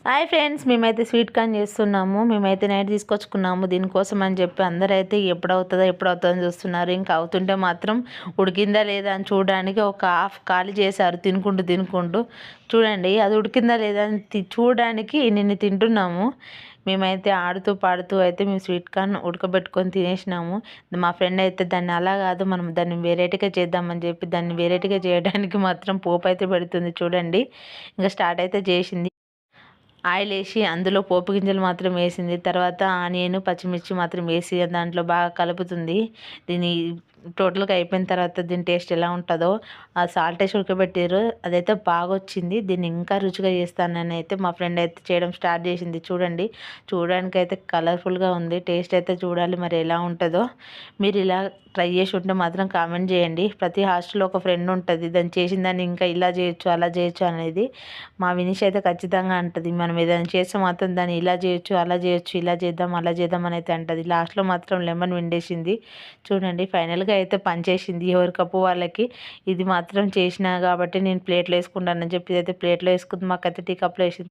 Hi friends, మేమైతే sweet corn చేస్తున్నాము. మేమైతే నైట్ తీసుకొచ్చుకున్నాము దీనికోసం అని చెప్పి. అందరైతే ఎప్పుడవుతుందో అని చూస్తున్నారు. ఇంకా అవుతుంటే మాత్రం ఉడికిందా లేదా అని చూడడానికి ఒక హాఫ్ ఖాళీ చేశారు తినుకుంటూ. చూడండి, అది ఉడికిందా లేదా అని చూడడానికి నిన్ను తింటున్నాము. మేమైతే ఆడుతూ పాడుతూ అయితే మేము స్వీట్ కార్న్ ఉడకబెట్టుకొని తినేసినాము. మా ఫ్రెండ్ అయితే దాన్ని అలా కాదు, మనం దాన్ని వెరైటీగా చేద్దామని చెప్పి దాన్ని వెరైటీగా చేయడానికి మాత్రం పోపు అయితే పెడుతుంది. చూడండి, ఇంకా స్టార్ట్ అయితే చేసింది. ఆయిల్ వేసి అందులో పోపు గింజలు మాత్రం వేసింది. తర్వాత ఆనియన్, పచ్చిమిర్చి మాత్రం వేసి దాంట్లో బాగా కలుపుతుంది. దీని టోటల్గా అయిపోయిన తర్వాత దీని టేస్ట్ ఎలా ఉంటుందో, ఆ సాల్ట్ వేసి ఉడకబెట్టారు, అదైతే బాగా వచ్చింది. దీన్ని ఇంకా రుచిగా చేస్తానని అయితే మా ఫ్రెండ్ అయితే చేయడం స్టార్ట్ చేసింది. చూడండి, చూడడానికి అయితే కలర్ఫుల్గా ఉంది. టేస్ట్ అయితే చూడాలి మరి ఎలా ఉంటుందో. మీరు ఇలా ట్రై చేసి ఉంటే మాత్రం కామెంట్ చేయండి. ప్రతి హాస్టల్లో ఒక ఫ్రెండ్ ఉంటుంది, దాన్ని చేసిన దాన్ని ఇంకా ఇలా చేయొచ్చు అలా చేయొచ్చు అనేది. మా వినిష్ అయితే ఖచ్చితంగా అంటది, మనం ఏదైనా చేస్తే మాత్రం దాన్ని ఇలా చేయొచ్చు అలా చేయొచ్చు, ఇలా చేద్దాం అలా చేద్దాం అని అయితే అంటది. లాస్ట్లో మాత్రం లెమన్ పిండేసింది. చూడండి, ఫైనల్గా అయితే పనిచేసింది ఎవరి కప్పు వాళ్ళకి. ఇది మాత్రం చేసినా కాబట్టి నేను ప్లేట్లో వేసుకుంటానని చెప్పి అయితే ప్లేట్లో వేసుకుంది, మాకైతే టీ కప్లో వేసింది.